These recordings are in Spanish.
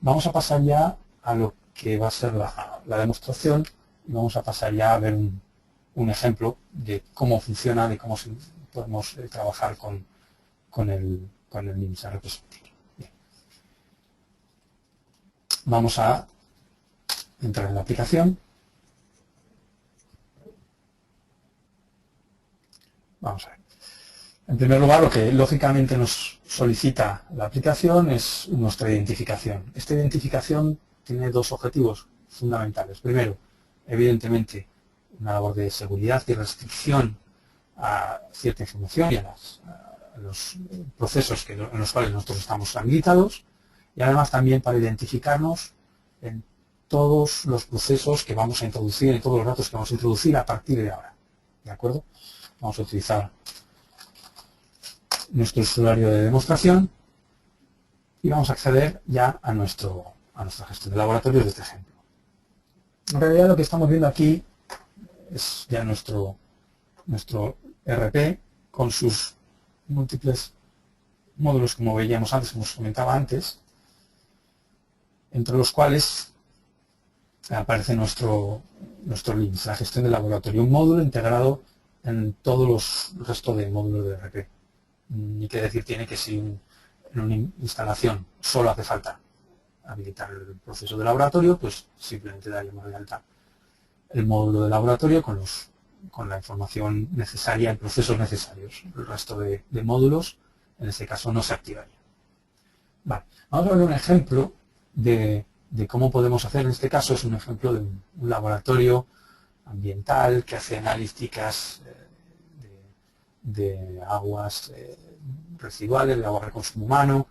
vamos a pasar ya a lo que va a ser la demostración y vamos a pasar ya a ver un ejemplo de cómo funciona, de cómo podemos trabajar con el LIMS representativo. Bien. Vamos a entrar en la aplicación. Vamos a ver. En primer lugar, lo que lógicamente nos solicita la aplicación es nuestra identificación. Esta identificación tiene dos objetivos fundamentales. Primero, evidentemente, una labor de seguridad y restricción a cierta información y a los procesos en los cuales nosotros estamos habilitados, y además también para identificarnos en todos los procesos que vamos a introducir, en todos los datos que vamos a introducir a partir de ahora. ¿De acuerdo? Vamos a utilizar nuestro usuario de demostración y vamos a acceder ya a nuestra gestión de laboratorios de este ejemplo. En realidad lo que estamos viendo aquí es ya nuestro RP con sus múltiples módulos, como veíamos antes, como os comentaba antes, entre los cuales aparece nuestro LIMS, la gestión del laboratorio, un módulo integrado en todos los restos de módulos de RP. Ni que decir tiene que si en una instalación solo hace falta habilitar el proceso de laboratorio, pues simplemente daríamos de alta el módulo de laboratorio con la información necesaria y procesos necesarios. El resto de módulos, en este caso, no se activaría. Vale. Vamos a ver un ejemplo de cómo podemos hacer. En este caso es un ejemplo de un laboratorio ambiental que hace analíticas de aguas residuales, de agua de consumo humano,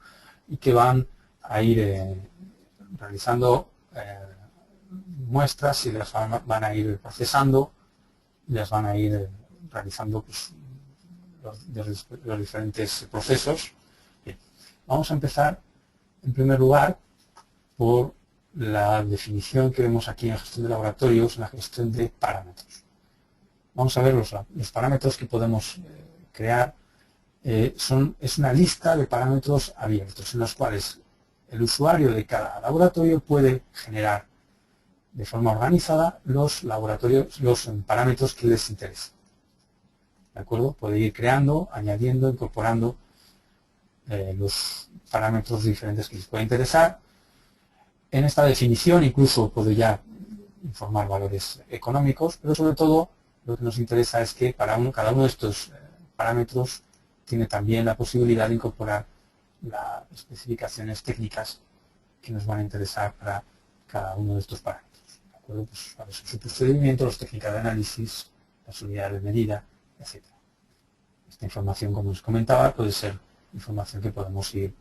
y que van a ir realizando muestras y las van a ir procesando, y las van a ir realizando pues, los diferentes procesos. Bien. Vamos a empezar en primer lugar por la definición que vemos aquí en gestión de laboratorios, la gestión de parámetros. Vamos a ver los parámetros que podemos crear. Es una lista de parámetros abiertos en los cuales el usuario de cada laboratorio puede generar de forma organizada los parámetros que les interesen. ¿De acuerdo? Puede ir creando, añadiendo, incorporando los parámetros diferentes que les pueda interesar. En esta definición incluso puede ya informar valores económicos, pero sobre todo lo que nos interesa es que cada uno de estos parámetros tiene también la posibilidad de incorporar las especificaciones técnicas que nos van a interesar para cada uno de estos parámetros. ¿De acuerdo? Pues para su procedimiento, las técnicas de análisis, las unidades de medida, etc. Esta información, como os comentaba, puede ser información que podemos ir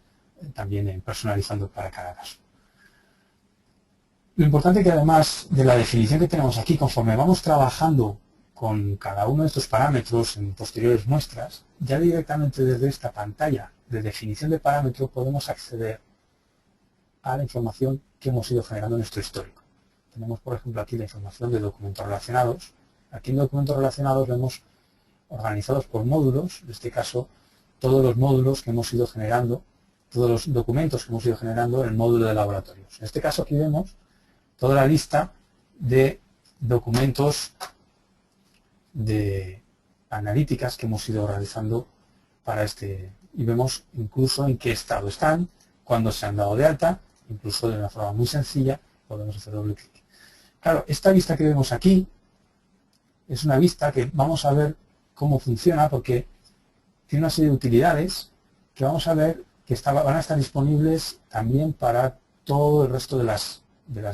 también personalizando para cada caso. Lo importante es que además de la definición que tenemos aquí, conforme vamos trabajando con cada uno de estos parámetros en posteriores muestras, ya directamente desde esta pantalla de definición de parámetro podemos acceder a la información que hemos ido generando en nuestro histórico. Tenemos, por ejemplo, aquí la información de documentos relacionados. Aquí en documentos relacionados vemos organizados por módulos, en este caso, todos los módulos que hemos ido generando, todos los documentos que hemos ido generando en el módulo de laboratorios. En este caso aquí vemos toda la lista de documentos de analíticas que hemos ido realizando para y vemos incluso en qué estado están, cuándo se han dado de alta, incluso de una forma muy sencilla podemos hacer doble clic. Claro, esta vista que vemos aquí es una vista que vamos a ver cómo funciona porque tiene una serie de utilidades que vamos a ver que van a estar disponibles también para todo el resto de las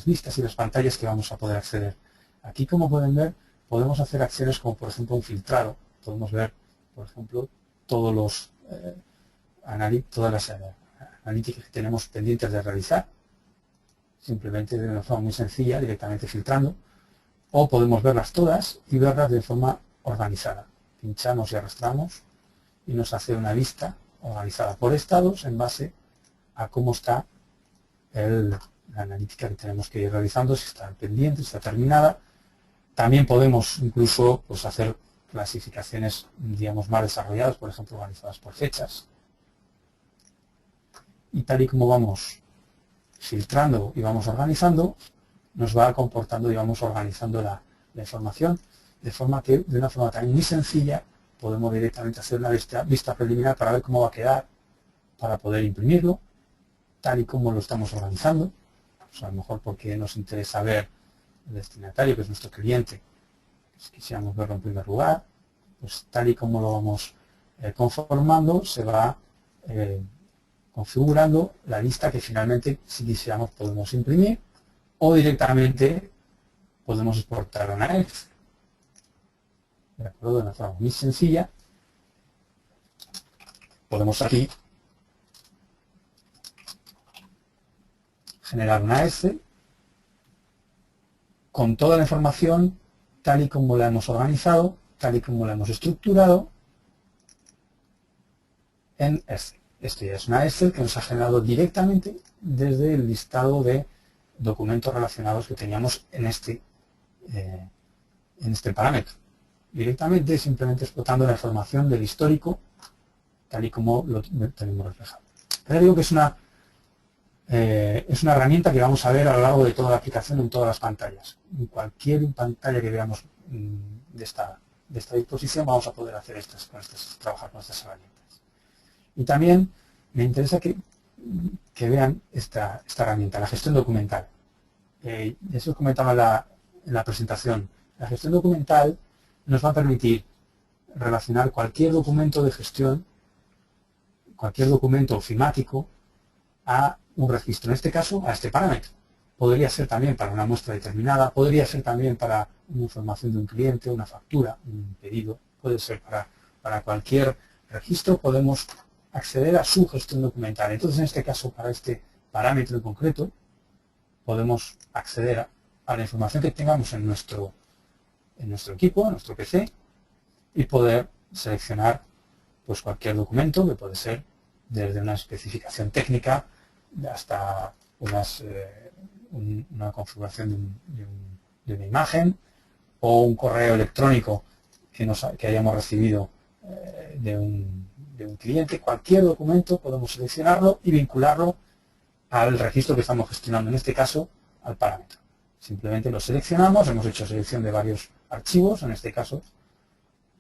vistas y las pantallas que vamos a poder acceder. Aquí, como pueden ver, podemos hacer acciones como, por ejemplo, un filtrado. Podemos ver, por ejemplo, todas las analíticas que tenemos pendientes de realizar, simplemente de una forma muy sencilla, directamente filtrando, o podemos verlas todas y verlas de forma organizada. Pinchamos y arrastramos y nos hace una vista organizada por estados en base a cómo está la analítica que tenemos que ir realizando, si está pendiente, si está terminada. También podemos incluso hacer clasificaciones, digamos, más desarrolladas, por ejemplo, organizadas por fechas. Y tal y como vamos filtrando y vamos organizando, nos va comportando y vamos organizando la información, de forma que de una forma también muy sencilla podemos directamente hacer una vista preliminar para ver cómo va a quedar, para poder imprimirlo, tal y como lo estamos organizando. Pues a lo mejor porque nos interesa ver el destinatario, que es nuestro cliente, si quisiéramos verlo en primer lugar, pues tal y como lo vamos conformando, se va configurando la lista que finalmente, si quisiéramos, podemos imprimir, o directamente podemos exportar a una Excel. ¿De acuerdo? De una forma muy sencilla. Podemos aquí generar una Excel con toda la información tal y como la hemos organizado, tal y como la hemos estructurado en Excel. Esto ya es una Excel que nos ha generado directamente desde el listado de documentos relacionados que teníamos en este parámetro. Directamente, simplemente explotando la información del histórico, tal y como lo tenemos reflejado. Pero digo que es una herramienta que vamos a ver a lo largo de toda la aplicación en todas las pantallas. En cualquier pantalla que veamos de esta disposición vamos a poder hacer trabajar con estas herramientas. Y también me interesa que vean esta herramienta, la gestión documental. Eso os comentaba en la presentación. La gestión documental nos va a permitir relacionar cualquier documento de gestión, cualquier documento ofimático, a un registro, en este caso a este parámetro. Podría ser también para una muestra determinada, podría ser también para una información de un cliente, una factura, un pedido, puede ser para cualquier registro, podemos acceder a su gestión documental. Entonces, en este caso, para este parámetro en concreto, podemos acceder a la información que tengamos en nuestro equipo, en nuestro PC, y poder seleccionar pues cualquier documento, que puede ser desde una especificación técnica hasta una configuración de una imagen o un correo electrónico que hayamos recibido de un cliente. Cualquier documento podemos seleccionarlo y vincularlo al registro que estamos gestionando, en este caso al parámetro. Simplemente lo seleccionamos, hemos hecho selección de varios archivos, en este caso,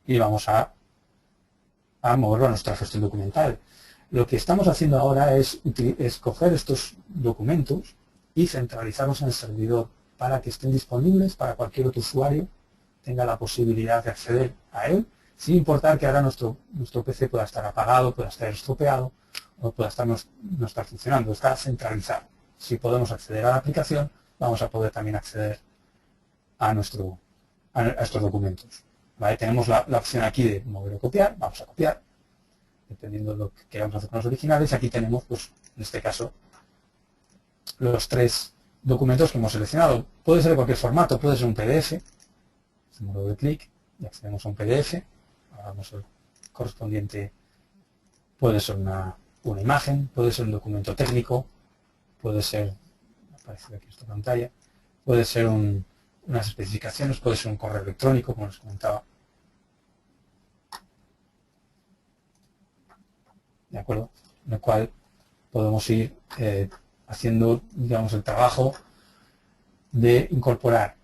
y vamos a moverlo a nuestra gestión documental. Lo que estamos haciendo ahora es coger estos documentos y centralizarlos en el servidor para que estén disponibles para cualquier otro usuario, tenga la posibilidad de acceder a él, sin importar que ahora nuestro PC pueda estar apagado, pueda estar estropeado o pueda no estar funcionando, está centralizado. Si podemos acceder a la aplicación, vamos a poder también acceder a estos documentos. ¿Vale? Tenemos la opción aquí de mover o copiar, vamos a copiar, dependiendo de lo que queramos hacer con los originales. Aquí tenemos, pues, en este caso, los 3 documentos que hemos seleccionado. Puede ser de cualquier formato, puede ser un PDF, hacemos doble clic y accedemos a un PDF, hagamos el correspondiente, puede ser una imagen, puede ser un documento técnico, puede ser, aparece aquí esta pantalla, puede ser unas especificaciones, puede ser un correo electrónico, como les comentaba. ¿De acuerdo? En el cual podemos ir haciendo, digamos, el trabajo de incorporar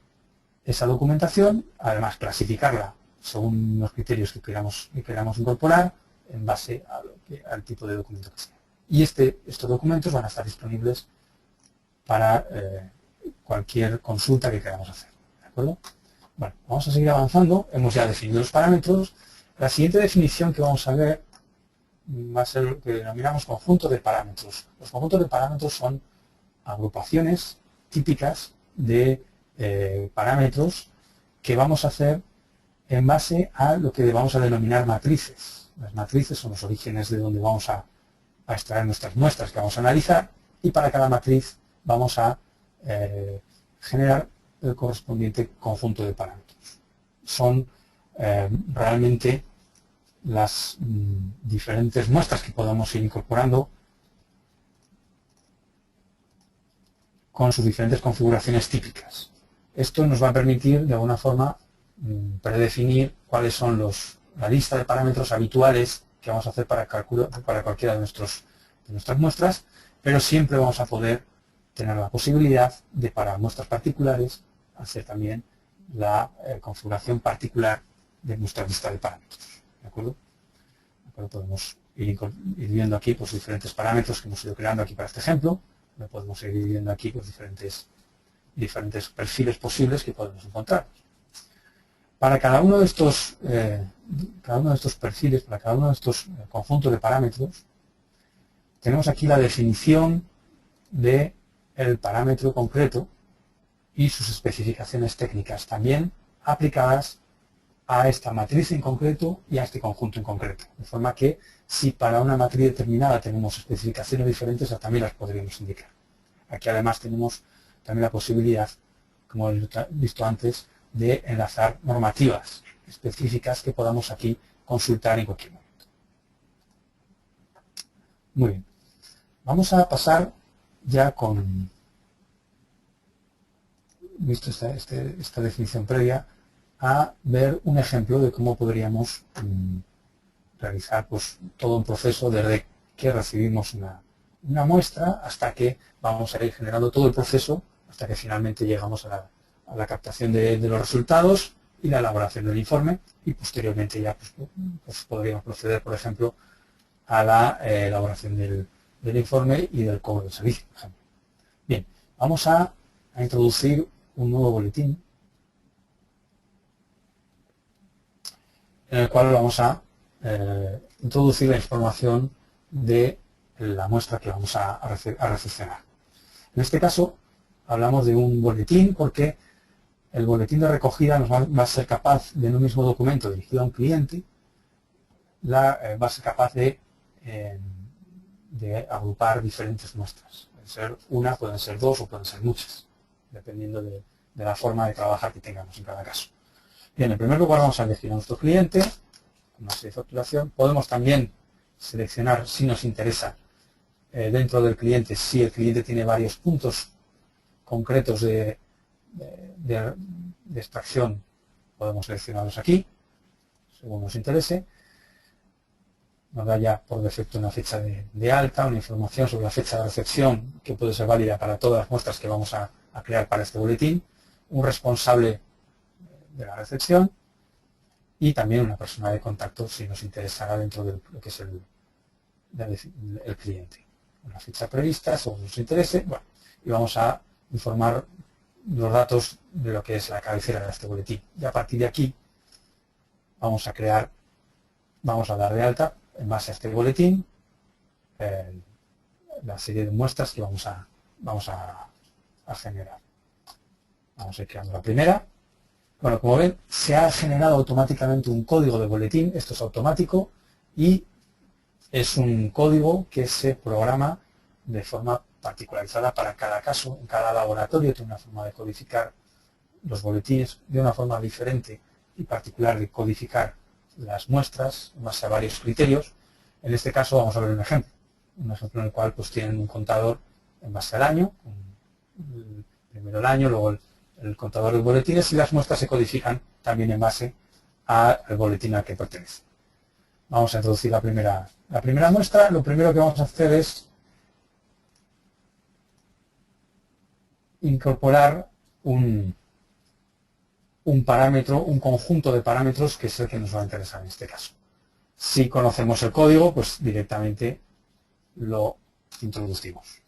esa documentación, además clasificarla según los criterios que queramos incorporar en base al tipo de documento que sea. Y estos documentos van a estar disponibles para cualquier consulta que queramos hacer. ¿De acuerdo? Bueno, vamos a seguir avanzando. Hemos ya definido los parámetros. La siguiente definición que vamos a ver va a ser lo que denominamos conjunto de parámetros. Los conjuntos de parámetros son agrupaciones típicas de parámetros que vamos a hacer en base a lo que vamos a denominar matrices. Las matrices son los orígenes de donde vamos a extraer nuestras muestras que vamos a analizar, y para cada matriz vamos a generar el correspondiente conjunto de parámetros. Son realmente las diferentes muestras que podemos ir incorporando con sus diferentes configuraciones típicas. Esto nos va a permitir, de alguna forma, predefinir cuáles son la lista de parámetros habituales que vamos a hacer para cualquiera de nuestras muestras, pero siempre vamos a poder tener la posibilidad de, para muestras particulares, hacer también la configuración particular de nuestra lista de parámetros. ¿De acuerdo? Podemos ir viendo aquí pues, diferentes parámetros que hemos ido creando aquí para este ejemplo. Lo podemos ir viendo aquí pues, diferentes perfiles posibles que podemos encontrar. Para cada uno de estos perfiles, para cada uno de estos conjuntos de parámetros, tenemos aquí la definición del parámetro concreto y sus especificaciones técnicas, también aplicadas a esta matriz en concreto y a este conjunto en concreto. De forma que si para una matriz determinada tenemos especificaciones diferentes, también las podríamos indicar. Aquí además tenemos también la posibilidad, como he visto antes, de enlazar normativas específicas que podamos aquí consultar en cualquier momento. Muy bien. Vamos a pasar ya con, visto esta definición previa, a ver un ejemplo de cómo podríamos realizar pues, todo un proceso desde que recibimos una muestra hasta que vamos a ir generando todo el proceso hasta que finalmente llegamos a la captación de los resultados y la elaboración del informe y posteriormente ya pues podríamos proceder, por ejemplo, a la elaboración del informe y del cobro del servicio, por ejemplo. Bien, vamos a introducir un nuevo boletín en el cual vamos a introducir la información de la muestra que vamos a recepcionar. En este caso, hablamos de un boletín porque el boletín de recogida nos va a ser capaz de en un mismo documento dirigido a un cliente, va a ser capaz de agrupar diferentes muestras. Pueden ser una, pueden ser dos o pueden ser muchas, dependiendo de la forma de trabajar que tengamos en cada caso. Bien, en primer lugar vamos a elegir a nuestro cliente, con una serie de facturación. Podemos también seleccionar, si nos interesa, dentro del cliente, si el cliente tiene varios puntos concretos de extracción, podemos seleccionarlos aquí, según nos interese. Nos da ya por defecto una fecha de alta, una información sobre la fecha de recepción que puede ser válida para todas las muestras que vamos a crear para este boletín, un responsable de la recepción y también una persona de contacto si nos interesará dentro de lo que es el cliente. Una fecha prevista, según nos interese, bueno, y vamos a informar los datos de lo que es la cabecera de este boletín. Y a partir de aquí vamos a dar de alta, en base a este boletín, la serie de muestras que vamos a generar. Vamos a ir creando la primera. Bueno, como ven, se ha generado automáticamente un código de boletín, esto es automático, y es un código que se programa de forma particularizada para cada caso. En cada laboratorio tiene una forma de codificar los boletines, de una forma diferente y particular de codificar las muestras en base a varios criterios. En este caso vamos a ver un ejemplo en el cual pues tienen un contador en base al año, primero el año, luego el contador de boletines, y las muestras se codifican también en base al boletín al que pertenece. Vamos a introducir la primera muestra. Lo primero que vamos a hacer es incorporar un parámetro, un conjunto de parámetros que es el que nos va a interesar en este caso. Si conocemos el código, pues directamente lo introducimos.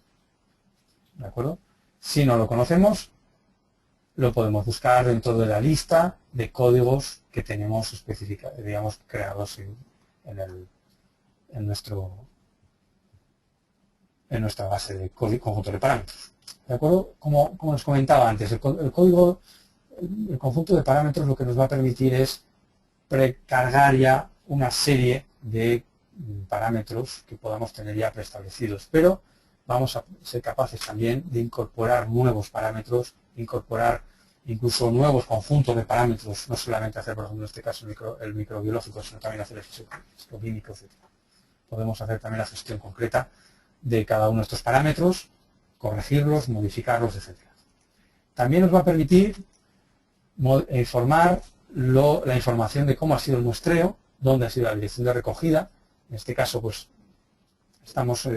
¿De acuerdo? Si no lo conocemos, lo podemos buscar dentro de la lista de códigos que tenemos creados en nuestra base de conjunto de parámetros. ¿De acuerdo? Como les comentaba antes, el conjunto de parámetros lo que nos va a permitir es precargar ya una serie de parámetros que podamos tener ya preestablecidos, pero vamos a ser capaces también de incorporar nuevos parámetros, incorporar incluso nuevos conjuntos de parámetros, no solamente hacer, por ejemplo, en este caso el microbiológico, sino también hacer el fisicoquímico, etc. Podemos hacer también la gestión concreta de cada uno de estos parámetros, corregirlos, modificarlos, etc. También nos va a permitir informar la información de cómo ha sido el muestreo, dónde ha sido la dirección de recogida. En este caso, pues estamos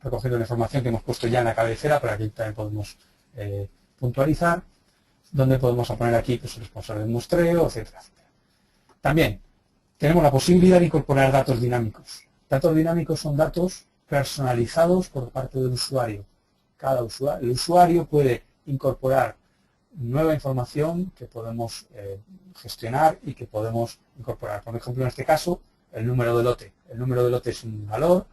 recogiendo la información que hemos puesto ya en la cabecera, pero aquí también podemos puntualizar, donde podemos poner aquí pues, el responsable del muestreo, etcétera, etcétera. También tenemos la posibilidad de incorporar datos dinámicos. Datos dinámicos son datos personalizados por parte del usuario. El usuario puede incorporar nueva información que podemos gestionar y que podemos incorporar. Por ejemplo, en este caso, el número de lote. El número de lote es un valor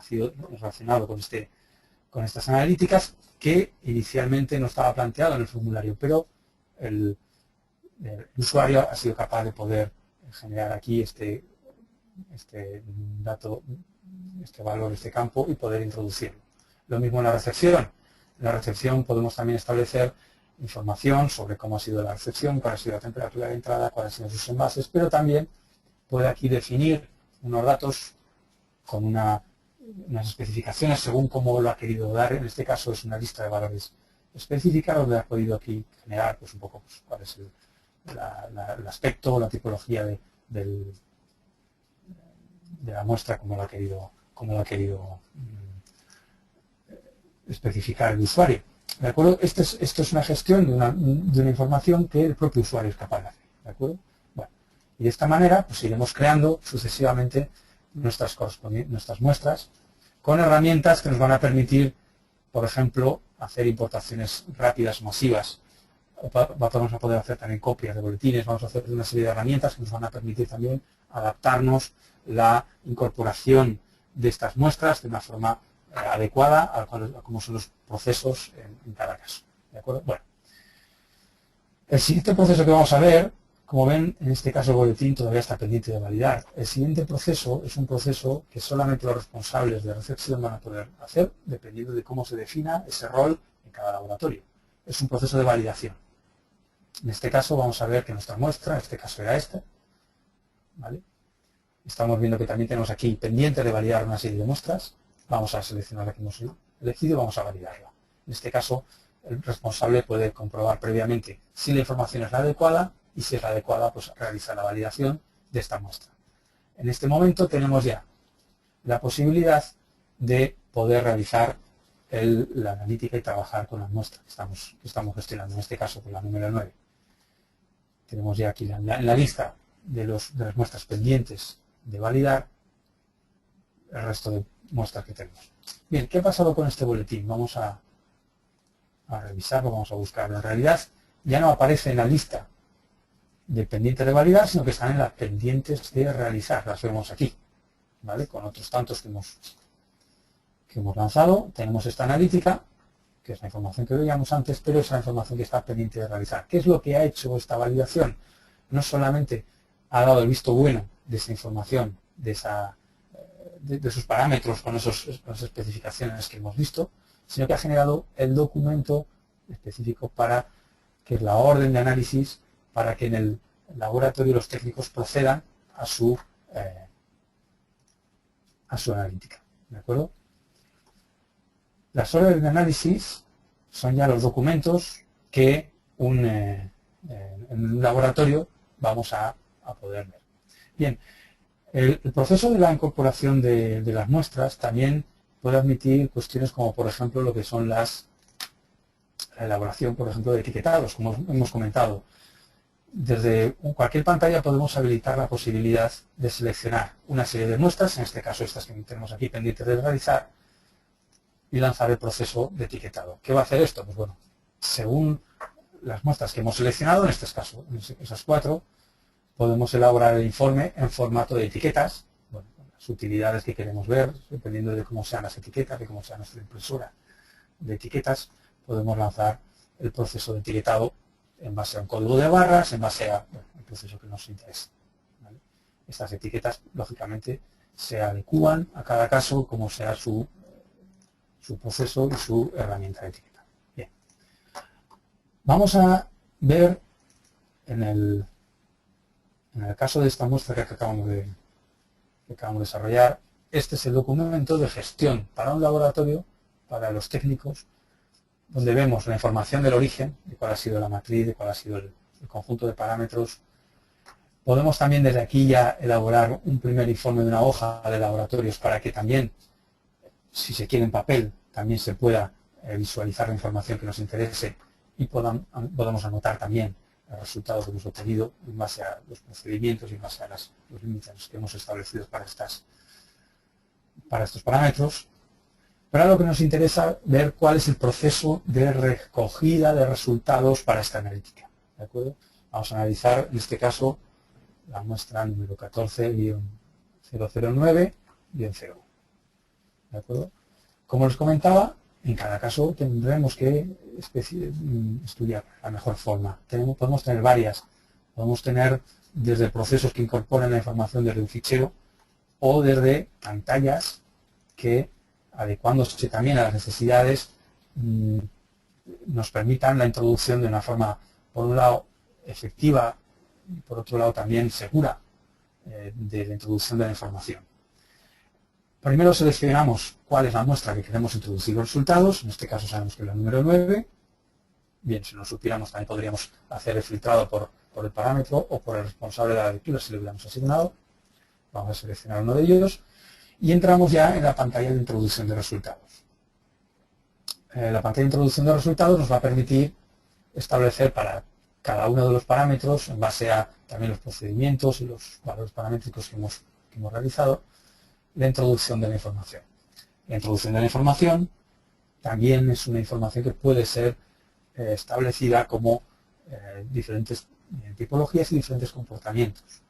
relacionado con estas analíticas que inicialmente no estaba planteado en el formulario, pero el usuario ha sido capaz de poder generar aquí este dato, este valor, este campo y poder introducirlo. Lo mismo en la recepción. En la recepción podemos también establecer información sobre cómo ha sido la recepción, cuál ha sido la temperatura de entrada, cuáles han sido sus envases, pero también puede aquí definir unos datos con unas especificaciones según cómo lo ha querido dar. En este caso es una lista de valores específica donde ha podido aquí generar pues, un poco pues, cuál es el aspecto, la tipología de la muestra, como lo ha querido especificar el usuario. ¿De acuerdo? Esto es una gestión de una información que el propio usuario es capaz de hacer. ¿De acuerdo? Bueno, y de esta manera pues iremos creando sucesivamente nuestras muestras con herramientas que nos van a permitir, por ejemplo, hacer importaciones rápidas, masivas. Vamos a poder hacer también copias de boletines, vamos a hacer una serie de herramientas que nos van a permitir también adaptarnos la incorporación de estas muestras de una forma adecuada a cómo son los procesos en cada caso. ¿De acuerdo? Bueno, el siguiente proceso que vamos a ver, como ven, en este caso el boletín todavía está pendiente de validar. El siguiente proceso es un proceso que solamente los responsables de recepción van a poder hacer, dependiendo de cómo se defina ese rol en cada laboratorio. Es un proceso de validación. En este caso vamos a ver que nuestra muestra, en este caso era esta, ¿vale? Estamos viendo que también tenemos aquí pendiente de validar una serie de muestras. Vamos a seleccionar la que hemos elegido y vamos a validarla. En este caso, el responsable puede comprobar previamente si la información es la adecuada y si es la adecuada, pues realiza la validación de esta muestra. En este momento tenemos ya la posibilidad de poder realizar la analítica y trabajar con las muestras que estamos gestionando, en este caso con la número 9. Tenemos ya aquí en la lista de las muestras pendientes de validar el resto de muestras que tenemos. Bien, ¿qué ha pasado con este boletín? Vamos a revisarlo, vamos a buscarlo. En realidad ya no aparece en la lista de pendientes de validar, sino que están en las pendientes de realizar. Las vemos aquí, ¿vale? Con otros tantos que hemos lanzado. Tenemos esta analítica, que es la información que veíamos antes, pero es la información que está pendiente de realizar. ¿Qué es lo que ha hecho esta validación? No solamente ha dado el visto bueno de esa información, de sus parámetros con esas especificaciones que hemos visto, sino que ha generado el documento específico para que es la orden de análisis para que en el laboratorio los técnicos procedan a su analítica. ¿De acuerdo? Las órdenes de análisis son ya los documentos que en un laboratorio vamos a poder ver. Bien, el proceso de la incorporación de las muestras también puede admitir cuestiones como, por ejemplo, lo que son la elaboración, por ejemplo, de etiquetados, como hemos comentado. Desde cualquier pantalla podemos habilitar la posibilidad de seleccionar una serie de muestras, en este caso estas que tenemos aquí pendientes de realizar, y lanzar el proceso de etiquetado. ¿Qué va a hacer esto? Pues bueno, según las muestras que hemos seleccionado, en este caso, esas 4, podemos elaborar el informe en formato de etiquetas, bueno, las utilidades que queremos ver, dependiendo de cómo sean las etiquetas, de cómo sea nuestra impresora de etiquetas, podemos lanzar el proceso de etiquetado en base a un código de barras, en base a el proceso que nos interesa. ¿Vale? Estas etiquetas, lógicamente, se adecúan a cada caso como sea su proceso y su herramienta de etiqueta. Bien. Vamos a ver en el caso de esta muestra que acabamos de desarrollar, este es el documento de gestión para un laboratorio, para los técnicos, donde vemos la información del origen, de cuál ha sido la matriz, de cuál ha sido el conjunto de parámetros. Podemos también desde aquí ya elaborar un primer informe de una hoja de laboratorios para que también si se quiere en papel, también se pueda visualizar la información que nos interese y podamos anotar también el resultado que hemos obtenido en base a los procedimientos y en base a los límites que hemos establecido para estos parámetros. Pero ahora lo que nos interesa ver cuál es el proceso de recogida de resultados para esta analítica. ¿De acuerdo? Vamos a analizar, en este caso, la muestra número 14-009-0. ¿De acuerdo? Como les comentaba, en cada caso tendremos que estudiar la mejor forma. Podemos tener varias. Podemos tener desde procesos que incorporen la información desde un fichero o desde pantallas que, adecuándose también a las necesidades, nos permitan la introducción de una forma, por un lado, efectiva y por otro lado también segura de la introducción de la información. Primero seleccionamos cuál es la muestra que queremos introducir los resultados, en este caso sabemos que es la número 9. Bien, si no lo supiéramos también podríamos hacer el filtrado por el parámetro o por el responsable de la lectura si le hubiéramos asignado. Vamos a seleccionar uno de ellos y entramos ya en la pantalla de introducción de resultados. La pantalla de introducción de resultados nos va a permitir establecer para cada uno de los parámetros, en base a también los procedimientos y los valores paramétricos que hemos realizado, la introducción de la información. La introducción de la información también es una información que puede ser establecida como diferentes tipologías y diferentes comportamientos.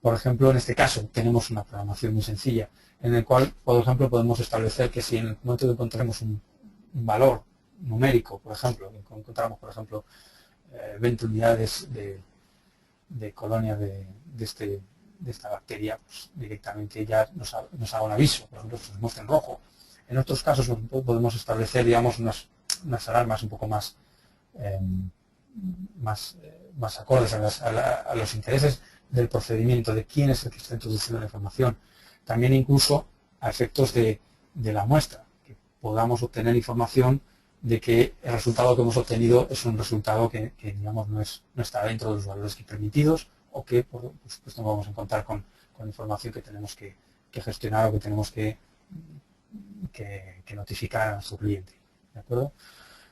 Por ejemplo, en este caso tenemos una programación muy sencilla en el cual, por ejemplo, podemos establecer que si en el momento que encontremos un valor numérico, por ejemplo, encontramos, por ejemplo, 20 unidades de colonia de esta bacteria, pues directamente ya nos haga un aviso, por ejemplo, nos muestra en rojo. En otros casos podemos establecer, digamos, unas alarmas un poco más acordes a los intereses del procedimiento, de quién es el que está introduciendo la información. También incluso a efectos de la muestra, que podamos obtener información de que el resultado que hemos obtenido es un resultado que digamos, no está dentro de los valores permitidos, o que por supuesto no vamos a encontrar con información que tenemos que gestionar o que tenemos que notificar a nuestro cliente. ¿De acuerdo?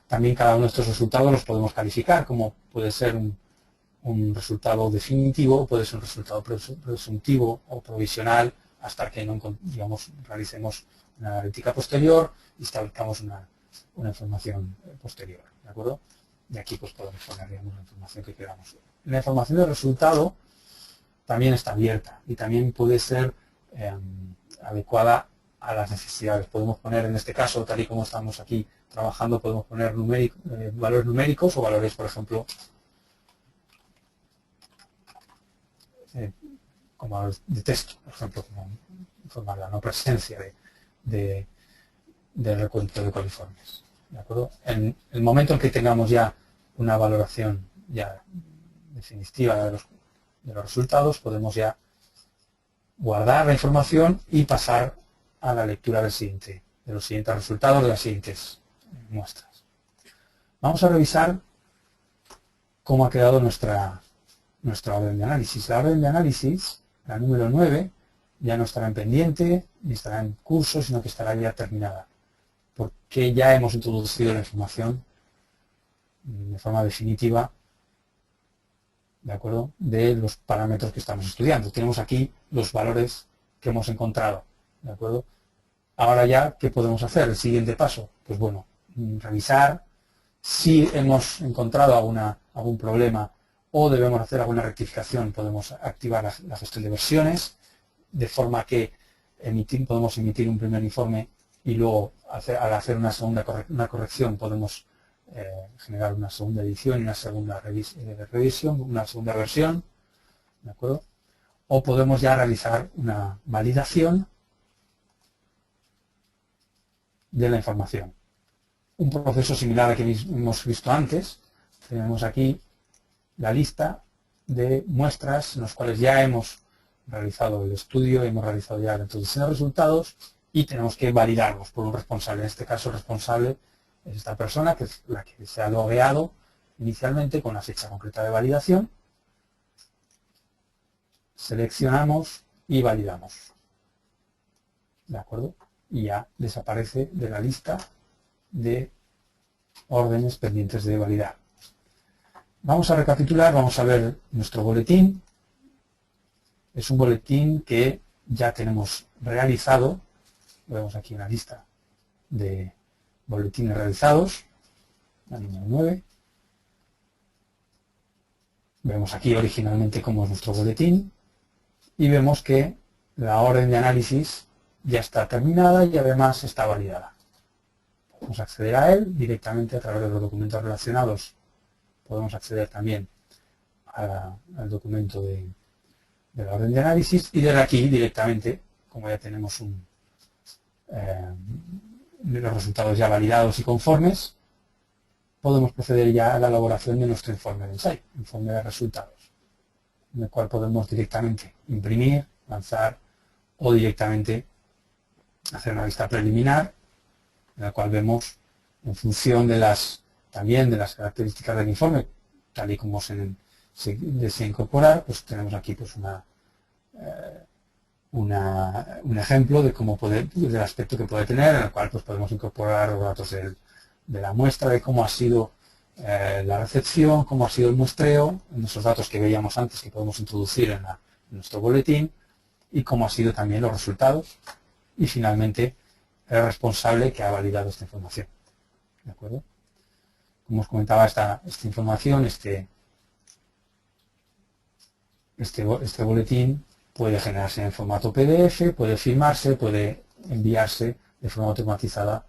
También cada uno de estos resultados los podemos calificar, como puede ser un resultado definitivo, o puede ser un resultado presuntivo o provisional, hasta que no, digamos, realicemos una analítica posterior y establezcamos una información posterior. ¿De acuerdo? Y aquí pues podemos poner, digamos, la información que queramos. La información de resultado también está abierta y también puede ser adecuada a las necesidades. Podemos poner, en este caso, tal y como estamos aquí trabajando, podemos poner valores numéricos o valores, por ejemplo, como valores de texto, por ejemplo, como informar la no presencia de recuento de coliformes. ¿De acuerdo? En el momento en que tengamos ya una valoración ya definitiva de los resultados, podemos ya guardar la información y pasar a la lectura de los siguientes resultados de las siguientes muestras. Vamos a revisar cómo ha quedado nuestra orden de análisis. La orden de análisis, la número 9, ya no estará en pendiente ni estará en curso, sino que estará ya terminada, porque ya hemos introducido la información de forma definitiva, ¿de acuerdo?, de los parámetros que estamos estudiando. Tenemos aquí los valores que hemos encontrado, ¿de acuerdo? Ahora ya, ¿qué podemos hacer? El siguiente paso, pues bueno, revisar si hemos encontrado algún problema o debemos hacer alguna rectificación. Podemos activar la gestión de versiones, de forma que podemos emitir un primer informe y luego, al hacer una corrección, podemos generar una segunda edición y una segunda revisión, una segunda versión, ¿de acuerdo? O podemos ya realizar una validación de la información. Un proceso similar al que hemos visto antes. Tenemos aquí la lista de muestras en las cuales ya hemos realizado el estudio, hemos realizado ya la introducción de resultados y tenemos que validarlos por un responsable. En este caso, el responsable es esta persona, que es la que se ha logueado inicialmente con la fecha concreta de validación. Seleccionamos y validamos. ¿De acuerdo? y ya desaparece de la lista de órdenes pendientes de validar. Vamos a recapitular, vamos a ver nuestro boletín. Es un boletín que ya tenemos realizado. Lo vemos aquí en la lista de boletines realizados, la número 9. Vemos aquí originalmente cómo es nuestro boletín y vemos que la orden de análisis ya está terminada y además está validada. Podemos acceder a él directamente a través de los documentos relacionados. Podemos acceder también al documento de la orden de análisis y desde aquí directamente, como ya tenemos los resultados ya validados y conformes, podemos proceder ya a la elaboración de nuestro informe de ensayo, informe de resultados, en el cual podemos directamente imprimir, lanzar o directamente hacer una vista preliminar, en la cual vemos en función de también de las características del informe, tal y como se desea incorporar, pues tenemos aquí pues un ejemplo de del aspecto que puede tener, en el cual pues podemos incorporar los datos de la muestra, de cómo ha sido la recepción, cómo ha sido el muestreo, en esos datos que veíamos antes que podemos introducir en nuestro boletín, y cómo ha sido también los resultados, y finalmente el responsable que ha validado esta información. ¿De acuerdo? Como os comentaba, esta información, este boletín puede generarse en formato PDF, puede firmarse, puede enviarse de forma automatizada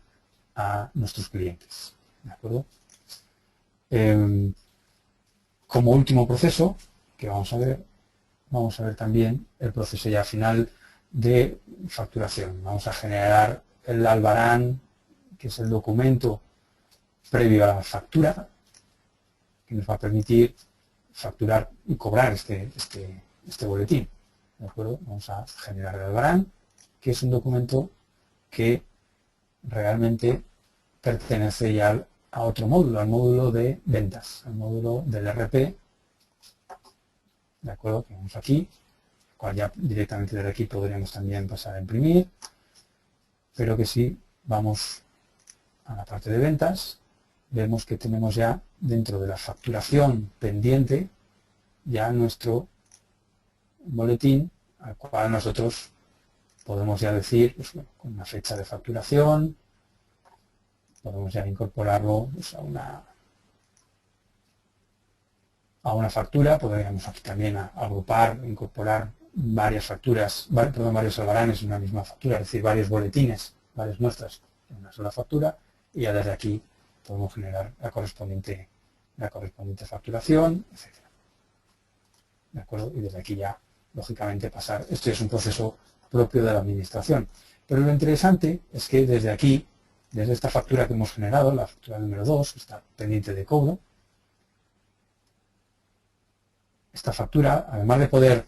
a nuestros clientes. ¿De acuerdo? Como último proceso que vamos a ver también el proceso ya final de facturación. Vamos a generar el albarán, que es el documento previo a la factura, que nos va a permitir facturar y cobrar este boletín. ¿De acuerdo? Vamos a generar el albarán, que es un documento que realmente pertenece ya a otro módulo, al módulo de ventas, al módulo del RP. ¿De acuerdo? Que vamos aquí, cual ya directamente desde aquí podríamos también pasar a imprimir, pero que si vamos a la parte de ventas, vemos que tenemos ya dentro de la facturación pendiente ya nuestro boletín, al cual nosotros podemos ya decir, pues, bueno, con una fecha de facturación, podemos ya incorporarlo pues, a una factura. Podríamos aquí también agrupar, incorporar varias facturas, varios albaranes en una misma factura, es decir, varios boletines, varias muestras en una sola factura, y ya desde aquí podemos generar la correspondiente facturación, etc. ¿De acuerdo? Y desde aquí ya, lógicamente, pasar. Esto es un proceso propio de la administración. Pero lo interesante es que desde aquí, desde esta factura que hemos generado, la factura número 2, que está pendiente de cobro, esta factura, además de poder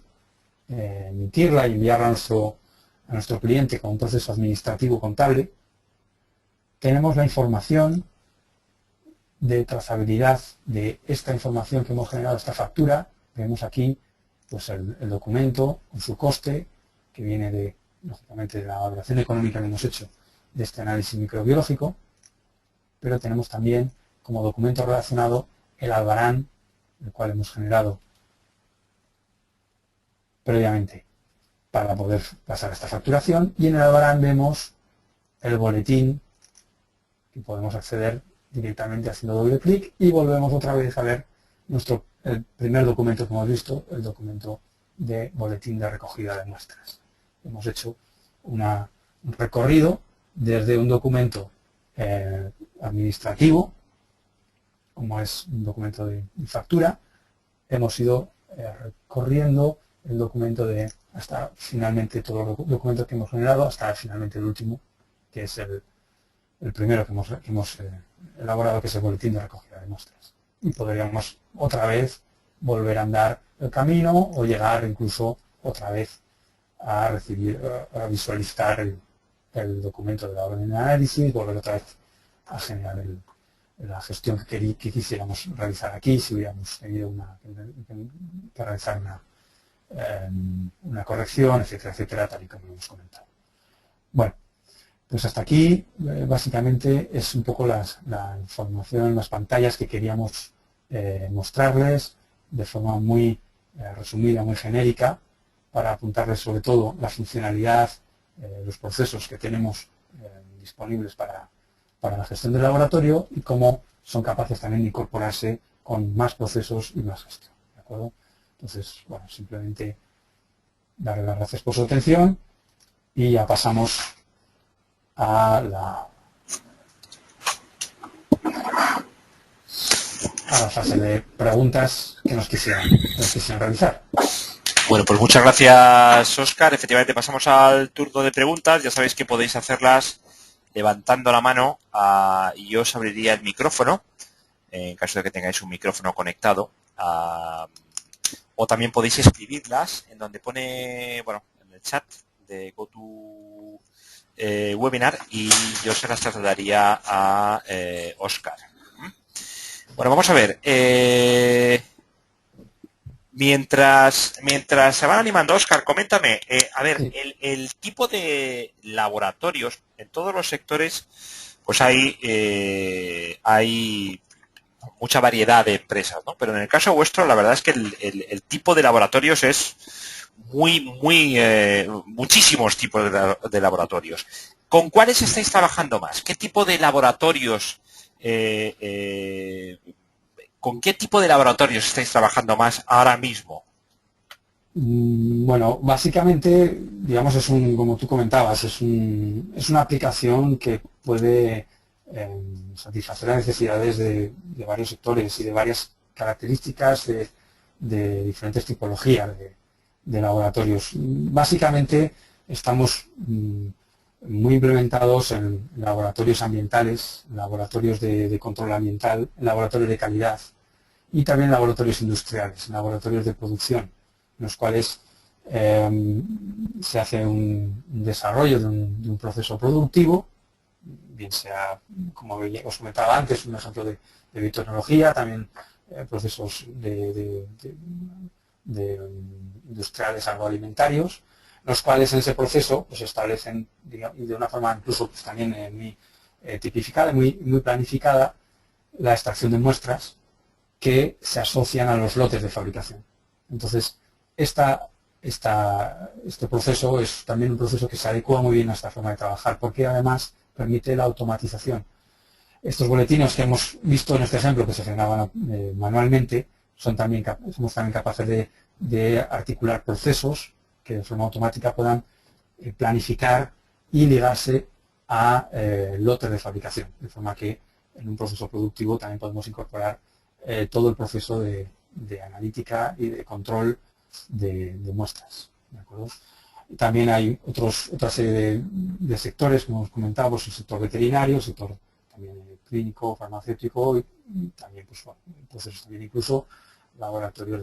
emitirla y enviarla a nuestro cliente con un proceso administrativo contable, tenemos la información de trazabilidad de esta información que hemos generado, esta factura. Vemos aquí pues el documento con su coste, que viene lógicamente de la valoración económica que hemos hecho de este análisis microbiológico, pero tenemos también como documento relacionado el albarán, el cual hemos generado previamente para poder pasar a esta facturación, y en el albarán vemos el boletín, que podemos acceder directamente haciendo doble clic, y volvemos otra vez a ver el primer documento que hemos visto, el documento de boletín de recogida de muestras. Hemos hecho un recorrido desde un documento administrativo, como es un documento de factura. Hemos ido recorriendo el documento hasta finalmente todos los documentos que hemos generado, hasta finalmente el último, que es el primero que hemos elaborado, que es el boletín de recogida de muestras. Y podríamos otra vez volver a andar el camino o llegar incluso otra vez a visualizar el documento de la orden de análisis, volver otra vez a generar la gestión que quisiéramos realizar aquí, si hubiéramos tenido que realizar una corrección, etcétera, etcétera, tal y como hemos comentado. Bueno, Pues hasta aquí, básicamente, es un poco la información, las pantallas que queríamos mostrarles de forma muy resumida, muy genérica, para apuntarles sobre todo la funcionalidad, los procesos que tenemos disponibles para la gestión del laboratorio y cómo son capaces también de incorporarse con más procesos y más gestión. ¿De acuerdo? Entonces, bueno, simplemente darle las gracias por su atención y ya pasamos a la fase de preguntas que nos quisieran realizar. Bueno, pues muchas gracias, Óscar. Efectivamente, pasamos al turno de preguntas. Ya sabéis que podéis hacerlas levantando la mano y yo os abriría el micrófono, en caso de que tengáis un micrófono conectado. O también podéis escribirlas en donde pone, bueno, en el chat de GoToWebinar y yo se las trasladaría a Óscar. Bueno, vamos a ver. Mientras se van animando, Óscar, coméntame, a ver, Sí. el tipo de laboratorios en todos los sectores, pues hay mucha variedad de empresas, ¿no? Pero en el caso vuestro, la verdad es que el tipo de laboratorios es muchísimos tipos de laboratorios. ¿Con cuáles estáis trabajando más? ¿Qué tipo de laboratorios ¿con qué tipo de laboratorios estáis trabajando más ahora mismo? Bueno, básicamente, digamos, como tú comentabas, es una aplicación que puede satisfacer las necesidades de varios sectores y de varias características de diferentes tipologías de laboratorios. Básicamente, estamos muy implementados en laboratorios ambientales, laboratorios de control ambiental, laboratorios de calidad y también laboratorios industriales, laboratorios de producción, en los cuales se hace un desarrollo de un proceso productivo, bien sea, como os comentaba antes, un ejemplo de biotecnología, también procesos industriales agroalimentarios, los cuales en ese proceso pues, establecen, digamos, y de una forma incluso pues, también muy tipificada, muy planificada, la extracción de muestras que se asocian a los lotes de fabricación. Entonces, este proceso es también un proceso que se adecua muy bien a esta forma de trabajar, porque además permite la automatización. Estos boletines que hemos visto en este ejemplo, que se generaban manualmente, somos también capaces de articular procesos que de forma automática puedan planificar y ligarse a lotes de fabricación, de forma que en un proceso productivo también podemos incorporar todo el proceso de analítica y de control de muestras. ¿De acuerdo? También hay otra serie de sectores, como hemos comentado, pues el sector veterinario, el sector también clínico, farmacéutico y también pues, bueno, procesos también incluso laboratorios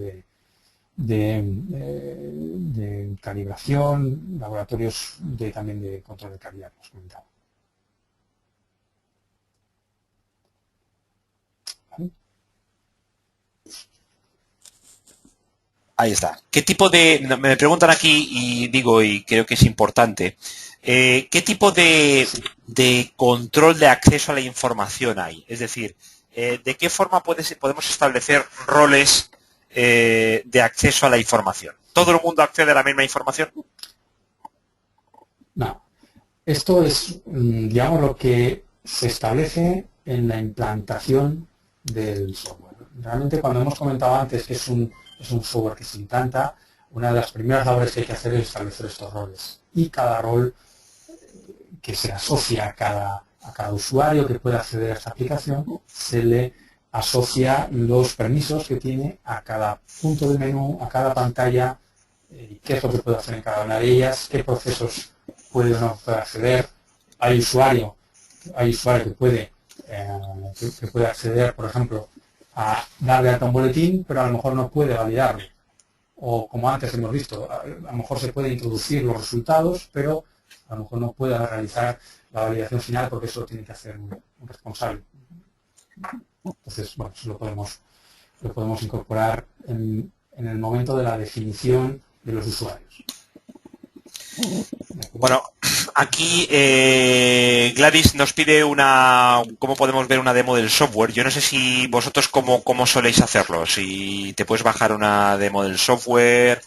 de calibración, laboratorios también de control de calidad, como os comentaba. ¿Vale? Ahí está. ¿Qué tipo me preguntan aquí y digo, y creo que es importante, qué tipo de control de acceso a la información hay? Es decir, ¿de qué forma podemos establecer roles de acceso a la información? ¿Todo el mundo accede a la misma información? No. Esto es, digamos, lo que se establece en la implantación del software. Realmente, cuando hemos comentado antes que es un software que se implanta, una de las primeras labores que hay que hacer es establecer estos roles. Y cada rol que se asocia a cada usuario que pueda acceder a esta aplicación, se le asocia los permisos que tiene a cada punto del menú, a cada pantalla, qué es lo que puede hacer en cada una de ellas, qué procesos puede o no puede acceder. Hay usuario que puede acceder, por ejemplo, a darle alta un boletín, pero a lo mejor no puede validarlo. O como antes hemos visto, a lo mejor se puede introducir los resultados, pero a lo mejor no puede realizar la validación final porque eso lo tiene que hacer un responsable. Entonces, bueno, eso lo podemos incorporar en el momento de la definición de los usuarios. Bueno, aquí Gladys nos pide cómo podemos ver una demo del software. Yo no sé si vosotros cómo soléis hacerlo, si te puedes bajar una demo del software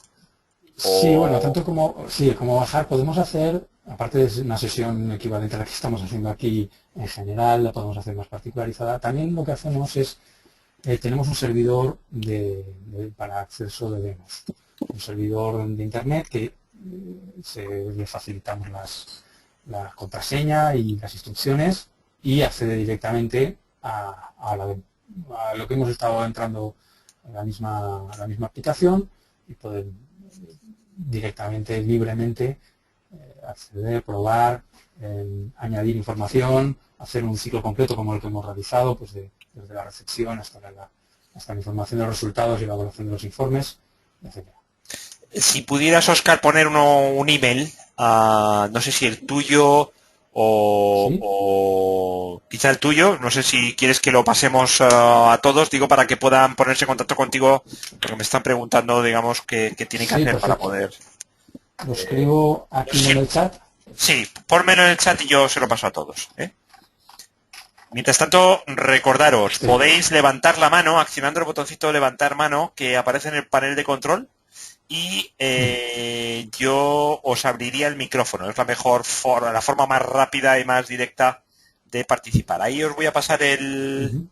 Sí, bueno, o... tanto como bajar, podemos hacer, aparte de una sesión equivalente a la que estamos haciendo aquí en general, la podemos hacer más particularizada. También lo que hacemos es, tenemos un servidor para acceso de demos, un servidor de internet que le facilitamos la contraseña y las instrucciones y accede directamente a lo que hemos estado entrando a la misma aplicación y pueden directamente, libremente, acceder, probar, añadir información, hacer un ciclo completo como el que hemos realizado, pues desde la recepción hasta la información de los resultados y la elaboración de los informes, etcétera. Si pudieras, Oscar, poner un email, no sé si el tuyo ¿Sí? o quizá el tuyo, no sé si quieres que lo pasemos a todos, digo, para que puedan ponerse en contacto contigo, porque me están preguntando, digamos, qué tienen que Sí, hacer para perfecto. poder... Lo escribo aquí Sí, en el chat. sí, pónmelo en el chat y yo se lo paso a todos. Mientras tanto, recordaros, Sí. podéis levantar la mano accionando el botoncito levantar mano que aparece en el panel de control y yo os abriría el micrófono. Es la mejor forma, la forma más rápida y más directa de participar. Ahí os voy a pasar Ujú.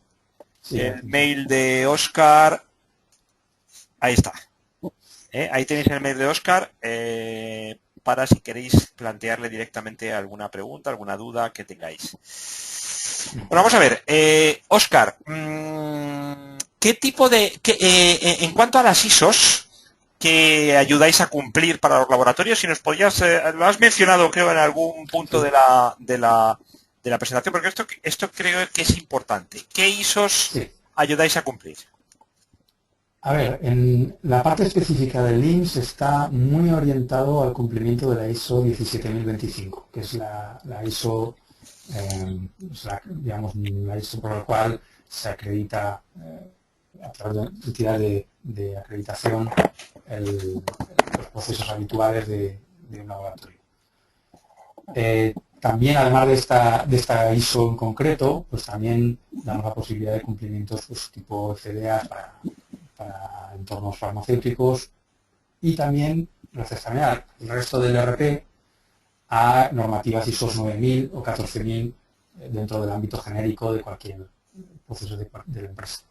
Sí, el aquí. mail de Oscar. Ahí está. Ahí tenéis el mail de Oscar para si queréis plantearle directamente alguna pregunta, alguna duda que tengáis. Bueno, vamos a ver. Oscar, ¿qué tipo en cuanto a las ISOs que ayudáis a cumplir para los laboratorios, si nos podías, lo has mencionado creo en algún punto Sí. de la presentación, porque esto creo que es importante. ¿Qué ISOs Sí. ayudáis a cumplir? A ver, en la parte específica del IMSS está muy orientado al cumplimiento de la ISO 17025, que es la ISO, digamos, la ISO por la cual se acredita a través de entidad de acreditación los procesos habituales de un laboratorio. También, además de esta ISO en concreto, pues también damos la posibilidad de cumplimientos pues, tipo FDA para entornos farmacéuticos y también, gracias también al resto del ERP, a normativas ISO 9000 o 14000 dentro del ámbito genérico de cualquier proceso de la empresa.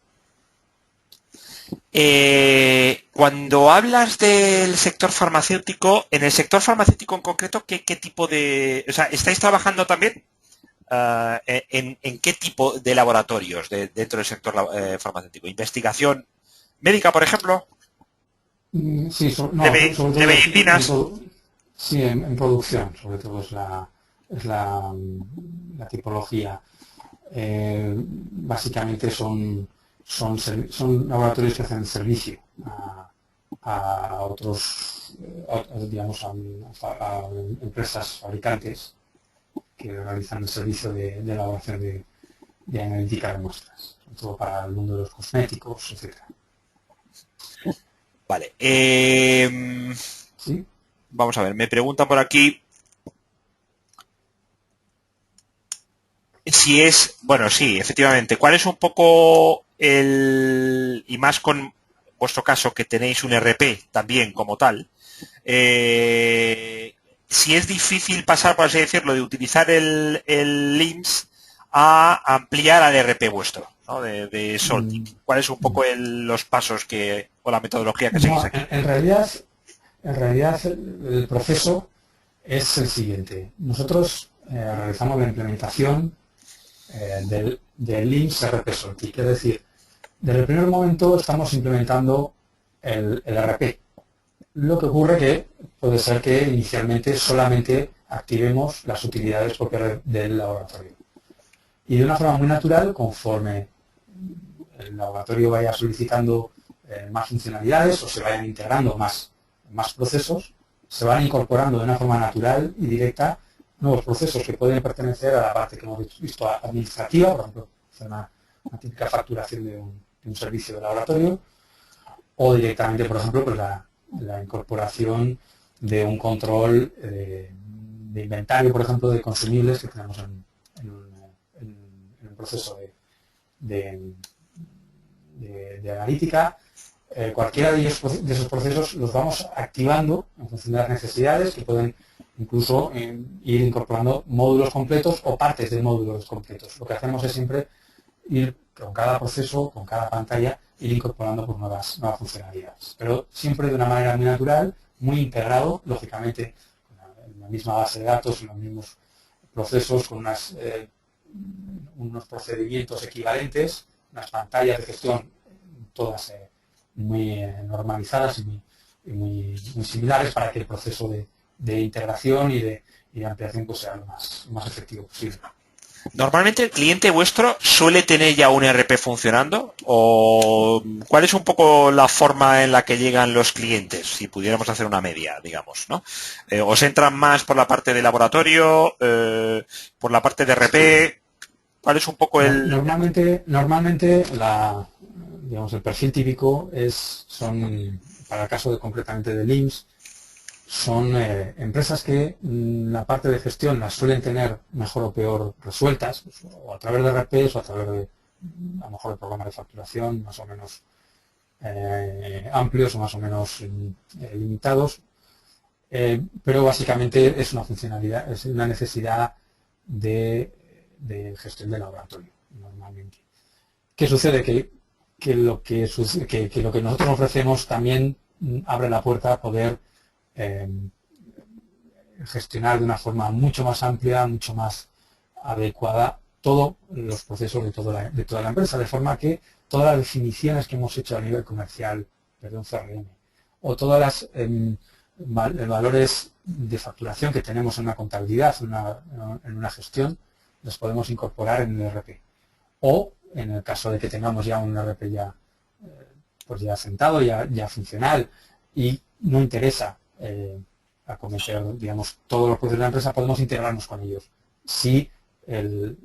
Cuando hablas del sector farmacéutico, en el sector farmacéutico en concreto, ¿qué tipo de... O sea, ¿estáis trabajando también en qué tipo de laboratorios dentro del sector farmacéutico? ¿Investigación médica, por ejemplo? Sí, ¿De, no, sobre de todo medicinas? sí, en producción, sobre todo es la tipología. Básicamente son laboratorios que hacen servicio a otros, digamos, a empresas fabricantes que realizan el servicio de elaboración de analítica de muestras, sobre todo para el mundo de los cosméticos, etcétera. Vale. ¿Sí? Vamos a ver, me preguntan por aquí si es, bueno, sí, efectivamente, ¿cuál es un poco y más con vuestro caso que tenéis un RP también como tal, si es difícil pasar, por así decirlo, de utilizar el LIMS a ampliar al RP vuestro, ¿no? de Soltic? ¿Cuáles son un poco los pasos o la metodología que seguís No, aquí? en realidad el proceso es el siguiente. Nosotros realizamos la implementación del LIMS RP Soltic, es decir, desde el primer momento estamos implementando el RP. Lo que ocurre que puede ser que inicialmente solamente activemos las utilidades propias del laboratorio. Y de una forma muy natural, conforme el laboratorio vaya solicitando más funcionalidades o se vayan integrando más procesos, se van incorporando de una forma natural y directa nuevos procesos que pueden pertenecer a la parte que hemos visto administrativa, por ejemplo, una típica facturación de un servicio de laboratorio, o directamente, por ejemplo, pues la incorporación de un control de de inventario, por ejemplo, de consumibles que tenemos en un proceso de analítica. Cualquiera de esos procesos los vamos activando en función de las necesidades, que pueden incluso ir incorporando módulos completos o partes de módulos completos. Lo que hacemos es siempre ir con cada proceso, con cada pantalla, ir incorporando por nuevas funcionalidades. Pero siempre de una manera muy natural, muy integrado, lógicamente, en la misma base de datos, en los mismos procesos, con unos procedimientos equivalentes, unas pantallas de gestión, todas muy normalizadas y muy similares para que el proceso de integración y de ampliación pues, sea lo más efectivo posible. ¿Normalmente el cliente vuestro suele tener ya un ERP funcionando? ¿O cuál es un poco la forma en la que llegan los clientes? Si pudiéramos hacer una media, digamos, ¿no? ¿Os entran más por la parte de laboratorio, por la parte de ERP? ¿Cuál es un poco el...? Normalmente digamos, el perfil típico son, para el caso concretamente de LIMS, son empresas que la parte de gestión las suelen tener mejor o peor resueltas, pues, o a través de RPs o a través de, a lo mejor, de programas de facturación más o menos amplios o más o menos limitados, pero básicamente es una funcionalidad, es una necesidad de gestión de laboratorio, normalmente. ¿Qué sucede? Que lo que nosotros ofrecemos también abre la puerta a poder gestionar de una forma mucho más amplia, mucho más adecuada todos los procesos de toda la empresa, de forma que todas las definiciones que hemos hecho a nivel comercial, perdón, CRM, o todas las valores de facturación que tenemos en una contabilidad, en una gestión, los podemos incorporar en el ERP. O en el caso de que tengamos ya un ERP pues ya sentado, ya funcional, y no interesa acometer, digamos, todos los procesos de la empresa, podemos integrarnos con ellos. Si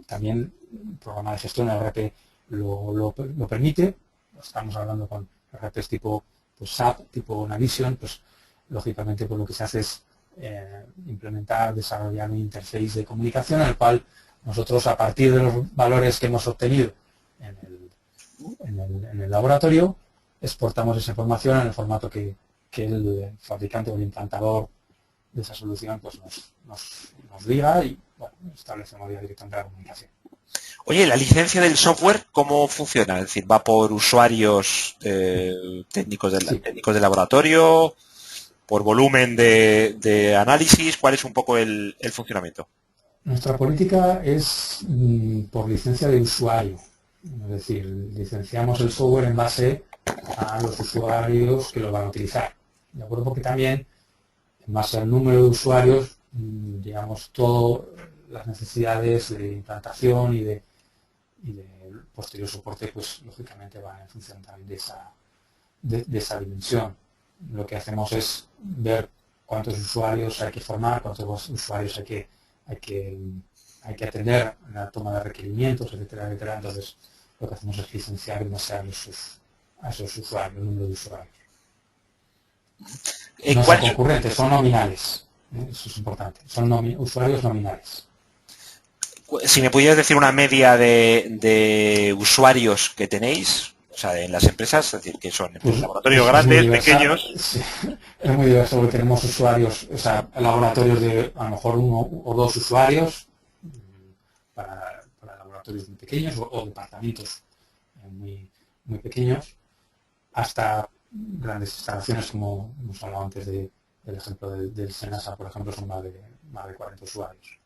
también el programa de gestión, el ERP, lo permite, estamos hablando con ERPs tipo pues, SAP, tipo Navision, pues lógicamente pues, lo que se hace es implementar, desarrollar un interface de comunicación en el cual nosotros, a partir de los valores que hemos obtenido en el laboratorio, exportamos esa información en el formato que el fabricante o el implantador de esa solución pues nos diga y bueno, establecemos ya directamente la comunicación. Oye, ¿la licencia del software cómo funciona? Es decir, ¿va por usuarios técnicos de laboratorio? ¿Por volumen de análisis? ¿Cuál es un poco el funcionamiento? Nuestra política es por licencia de usuario. Es decir, licenciamos el software en base a los usuarios que lo van a utilizar. ¿De acuerdo? Porque también, en base al número de usuarios, digamos, todas las necesidades de implantación y de posterior soporte, pues lógicamente van en función también de esa dimensión. Lo que hacemos es ver cuántos usuarios hay que formar, cuántos usuarios hay que atender en la toma de requerimientos, etcétera, etcétera. Entonces, lo que hacemos es licenciar en base a esos usuarios, el número de usuarios. No son concurrentes, son nominales. Eso es importante. Son usuarios nominales. Si me pudieras decir una media de usuarios que tenéis, o sea, en las empresas, es decir, que son pues, laboratorios grandes, pequeños. Sí, es muy diverso porque tenemos usuarios, o sea, laboratorios de a lo mejor 1 o 2 usuarios para laboratorios muy pequeños o departamentos muy pequeños, hasta grandes instalaciones como hemos hablado antes del ejemplo del Senasa, por ejemplo, son más de 40 usuarios.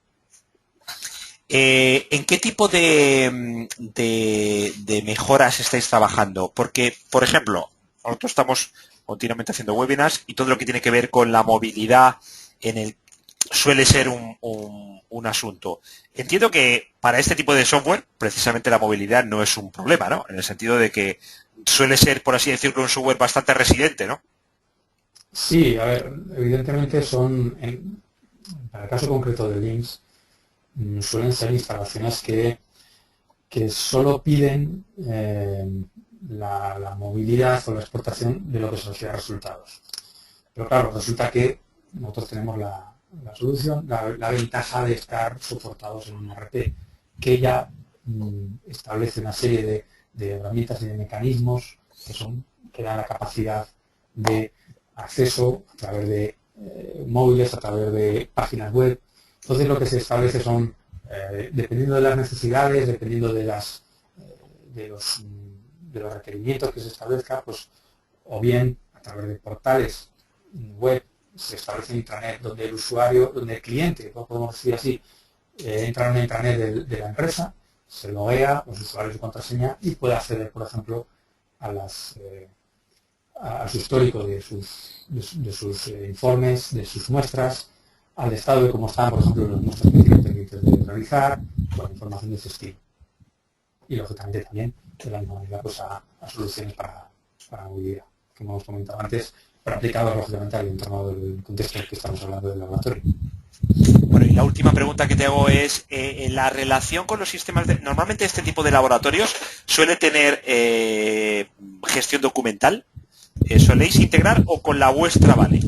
¿En qué tipo de mejoras estáis trabajando? Porque, por ejemplo, nosotros estamos continuamente haciendo webinars y todo lo que tiene que ver con la movilidad suele ser un asunto. Entiendo que para este tipo de software, precisamente la movilidad no es un problema, ¿no? En el sentido de que suele ser, por así decirlo, un software bastante resiliente, ¿no? Sí, a ver, evidentemente para el caso concreto de LIMS, suelen ser instalaciones que solo piden la movilidad o la exportación de lo que se refiere a resultados. Pero claro, resulta que nosotros tenemos la solución, la ventaja de estar soportados en un RP, que ya establece una serie de herramientas y de mecanismos que dan la capacidad de acceso a través de móviles, a través de páginas web. Entonces lo que se establece son, dependiendo de las necesidades, dependiendo de los requerimientos que se establezcan, pues o bien a través de portales web se establece un intranet donde el usuario, donde el cliente, lo podemos decir así, entra en una intranet de la empresa, se loguea los usuarios y contraseña y puede acceder, por ejemplo, a su histórico de sus informes, de sus muestras, al estado de cómo están, por ejemplo, las muestras que tienen pendientes de realizar, con información de ese estilo. Y lógicamente también, de la misma manera, pues a soluciones para movilidad, como hemos comentado antes, pero aplicados lógicamente al entorno del contexto en el que estamos hablando del laboratorio. Bueno, y la última pregunta que te hago es, la relación con los sistemas normalmente este tipo de laboratorios suele tener gestión documental, ¿soléis integrar o con la vuestra vale?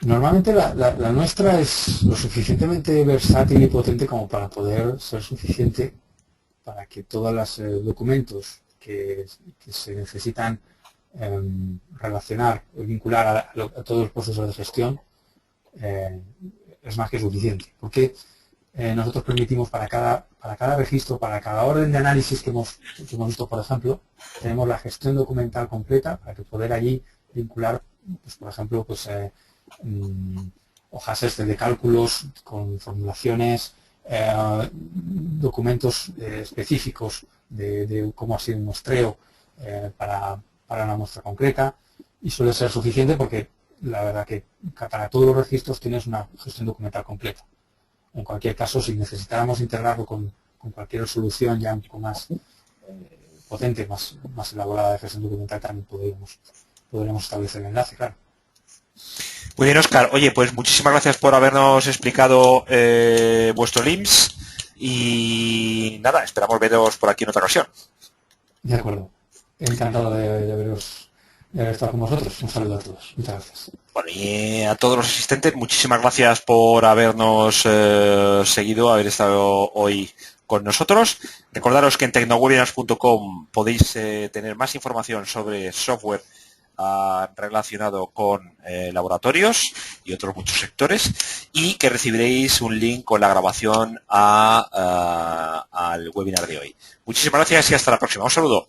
Normalmente la nuestra es lo suficientemente versátil y potente como para poder ser suficiente para que todos los documentos que se necesitan relacionar o vincular a todos los procesos de gestión es más que suficiente, porque nosotros permitimos para cada registro, para cada orden de análisis que hemos visto, por ejemplo, tenemos la gestión documental completa para que poder allí vincular, pues, por ejemplo, pues, hojas de cálculos con formulaciones, documentos específicos de cómo ha sido un muestreo para una muestra concreta, y suele ser suficiente porque la verdad que para todos los registros tienes una gestión documental completa. En cualquier caso, si necesitáramos integrarlo con cualquier solución ya un poco más potente, más elaborada de gestión documental, también podríamos establecer el enlace, claro. Muy bien, Óscar. Oye, pues muchísimas gracias por habernos explicado vuestro LIMS y nada, esperamos veros por aquí en otra ocasión. De acuerdo. Encantado de haber estado con vosotros. Un saludo a todos. Muchas gracias. Bueno, y a todos los asistentes, muchísimas gracias por habernos seguido, haber estado hoy con nosotros. Recordaros que en tecnowebinars.com podéis tener más información sobre software relacionado con laboratorios y otros muchos sectores, y que recibiréis un link con la grabación al webinar de hoy. Muchísimas gracias y hasta la próxima. Un saludo.